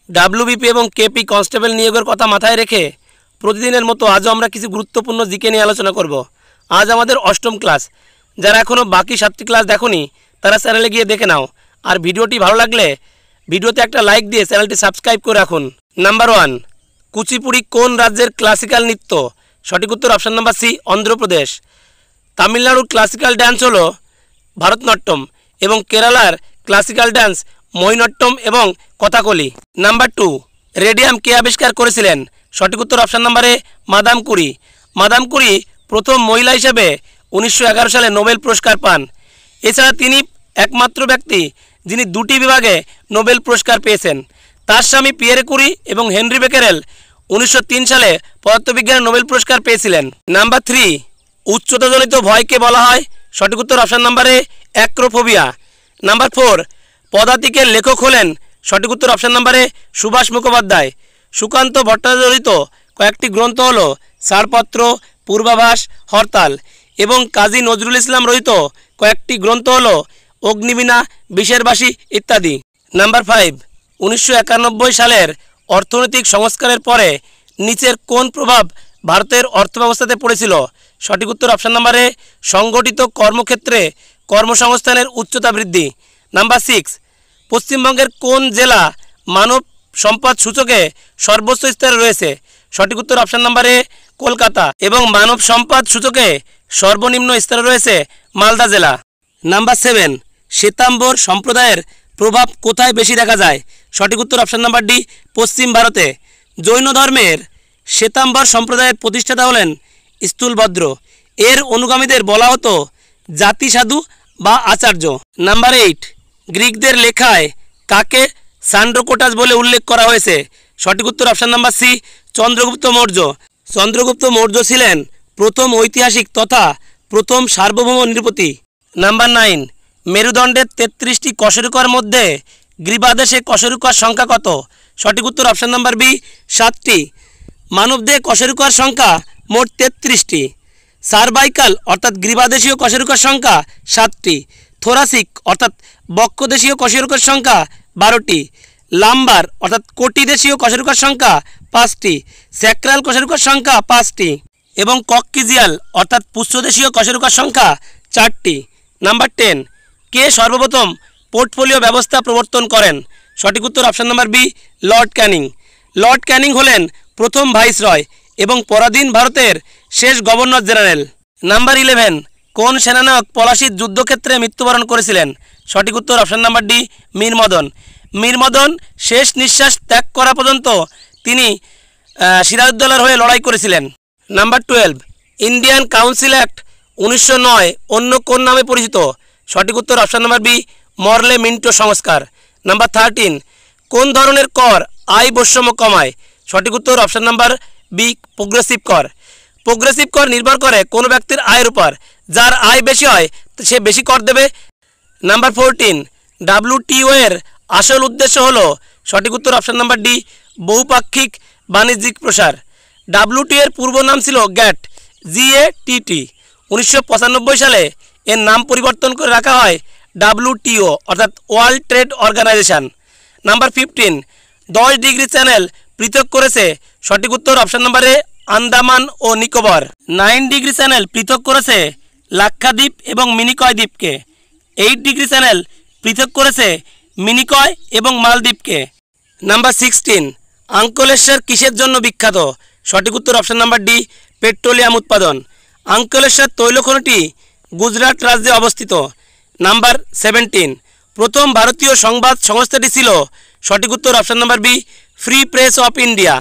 WBP এবং KP constable নিয়োগের কথা মাথায় রেখে প্রতিদিনের মতো আজও আমরা কিছু গুরুত্বপূর্ণ জিকে নিয়ে আলোচনা করব। আজ আমাদের অষ্টম ক্লাস। যারা এখনও বাকি 7টি ক্লাস দেখোনি তারা চ্যানেলে গিয়ে দেখে নাও। আর ভিডিওটি ভালো লাগলে ভিডিওতে একটা লাইক দিয়ে চ্যানেলটি সাবস্ক্রাইব করে রাখুন। নাম্বার 1, কুচিপুড়ি কোন রাজ্যের ক্লাসিক্যাল নৃত্য? সঠিক উত্তর অপশান নাম্বার সি, অন্ধ্রপ্রদেশ। তামিলনাড়ুর ক্লাসিক্যাল ডান্স হলো ভারতনাট্যম এবং কেরালার ক্লাসিক্যাল ডান্স মোহিনীঅট্টম এবং কথাকলি। নাম্বার 2, রেডিয়াম কে আবিষ্কার করেছিলেন? সঠিক উত্তর option number A, Madame Curie. Madame Curie প্রথম মহিলা হিসেবে 1911 সালে নোবেল পুরস্কার পান। এছাড়া তিনি একমাত্র ব্যক্তি যিনি 2টি বিভাগে নোবেল পুরস্কার পেয়েছেন। তার স্বামী পিয়েরে কুরি এবং হেনরি বেকেরেল 1903 সালে পদার্থবিজ্ঞানে নোবেল পুরস্কার পেয়েছিলেন। নাম্বার 3, উচ্চতাজনিত ভয়কে বলা হয়? সঠিক উত্তর option number A, acrophobia. Number 4, পদাতিকের লেখক হলেন? সঠিক উত্তর option number A, Subhash Mukhopadhyay. Sukanta ভট্টাচার্যিত কয়েকটি গ্রন্থ হল ছাড়পত্র, পূর্বাভাস, হরতাল এবং কাজী নজরুল ইসলাম রচিত কয়েকটি গ্রন্থ হল অগ্নিবীণা, বিষের বাসী ইত্যাদি। নাম্বার 5, 1991 সালের অর্থনৈতিক সংস্কারের পরে নিচের কোন প্রভাব ভারতের অর্থব্যবস্থাতে পড়েছিল? সঠিক উত্তর অপশান নাম্বার এ, সংগঠিত কর্মক্ষেত্রে কর্মসংস্থানের উচ্চতা বৃদ্ধি। নাম্বার 6, পশ্চিমবঙ্গের কোন জেলা মানব সম্পদ সূচকে সর্বোচ্চ স্তরে রয়েছে? সঠিক উত্তর অপশান নাম্বার এ, কলকাতা। এবং মানব সম্পদ সূচকে সর্বনিম্ন স্তরে রয়েছে মালদা জেলা। নাম্বার 7, শ্বেতাম্বর সম্প্রদায়ের প্রভাব কোথায় বেশি দেখা যায়? সঠিক উত্তর অপশান নাম্বার ডি, পশ্চিম ভারতে। জৈন ধর্মের শ্বেতাম্বর সম্প্রদায়ের প্রতিষ্ঠাতা হলেন স্থূলভদ্র। এর অনুগামীদের বলা হতো জাতি সাধু বা আচার্য। নাম্বার 8, গ্রিকদের লেখায় কাকে সান্ড্রোকোটাস বলে উল্লেখ করা হয়েছে? সঠিক উত্তর option number C, Chandragupta Maurya. Chandragupta Maurya ছিলেন প্রথম ঐতিহাসিক তথা প্রথম সার্বভৌম নৃপতি। নাম্বার 9, মেরুদণ্ডের 33টি কশেরুকার মধ্যে গ্রীবাদেশে কশেরুকার সংখ্যা কত? সঠিক উত্তর অপশান নাম্বার বি, 7টি। মানবদেহে কশেরুকার সংখ্যা মোট 33টি। সার্ভাইকাল অর্থাৎ গ্রীবাদেশীয় কশেরুকার সংখ্যা 7টি। থোরাসিক অর্থাৎ বক্ষদেশীয় কশেরুকার সংখ্যা 12টি। লাম্বার অর্থাৎ কোটিদেশীয় কশেরুকার সংখ্যা 5টি। স্যাক্রাল কশেরুকার সংখ্যা 5টি এবং কক্সিজিয়াল অর্থাৎ পুচ্ছদেশীয় কশেরুকার সংখ্যা 4টি। নাম্বার 10, কে সর্বপ্রথম পোর্টফোলিও ব্যবস্থা প্রবর্তন করেন? সঠিক উত্তর option number B, Lord Canning. Lord Canning হলেন প্রথম ভাইসরয় এবং পরাধীন ভারতের শেষ গভর্নর জেনারেল। নাম্বার 11, কোন সেনানায়ক পলাশীর যুদ্ধক্ষেত্রে মৃত্যুবরণ করেছিলেন? সঠিক উত্তর option number D, Mir Madan. Mir Madan শেষ নিঃশ্বাস ত্যাগ করা পর্যন্ত তিনি সিরাজউদ্দৌলার হয়ে লড়াই করেছিলেন। নাম্বার 12, ইন্ডিয়ান কাউন্সিল অ্যাক্ট 1909 অন্য কোন নামে পরিচিত? সঠিক উত্তর অপশান নাম্বার বি, মরলে মিন্টো সংস্কার। নাম্বার 13, কোন ধরনের কর আয় বৈষম্য কমায়? সঠিক উত্তর অপশান নাম্বার বি, প্রোগ্রেসিভ কর। প্রোগ্রেসিভ কর নির্ভর করে কোনো ব্যক্তির আয়ের উপর। যার আয় বেশি হয় সে বেশি কর দেবে। নাম্বার 14, WTO এর আসল উদ্দেশ্য হলো? সঠিক উত্তর অপশান নাম্বার ডি, বহুপাক্ষিক বাণিজ্যিক প্রসার। WTO এর পূর্ব নাম ছিল গ্যাট, GATT। 1995 সালে এর নাম পরিবর্তন করে রাখা হয় WTO অর্থাৎ world trade organisation. Number 15, 10 degree channel পৃথক করেছে? সঠিক উত্তর অপশান নাম্বার এ, আন্দামান ও নিকোবর। 9 ডিগ্রি চ্যানেল পৃথক করেছে লাক্ষাদ্বীপ এবং মিনিকয় দ্বীপকে। 8 ডিগ্রি চ্যানেল পৃথক করেছে মিনিকয় এবং মালদ্বীপকে। নাম্বার 16, আঙ্কলেশ্বর কিসের জন্য বিখ্যাত? সঠিক উত্তর অপশান নাম্বার ডি, পেট্রোলিয়াম উৎপাদন। আঙ্কলেশ্বর তৈলখনিটি গুজরাট রাজ্যে অবস্থিত। নাম্বার 17, প্রথম ভারতীয় সংবাদ সংস্থাটি ছিল? সঠিক উত্তর option number B, free press of India.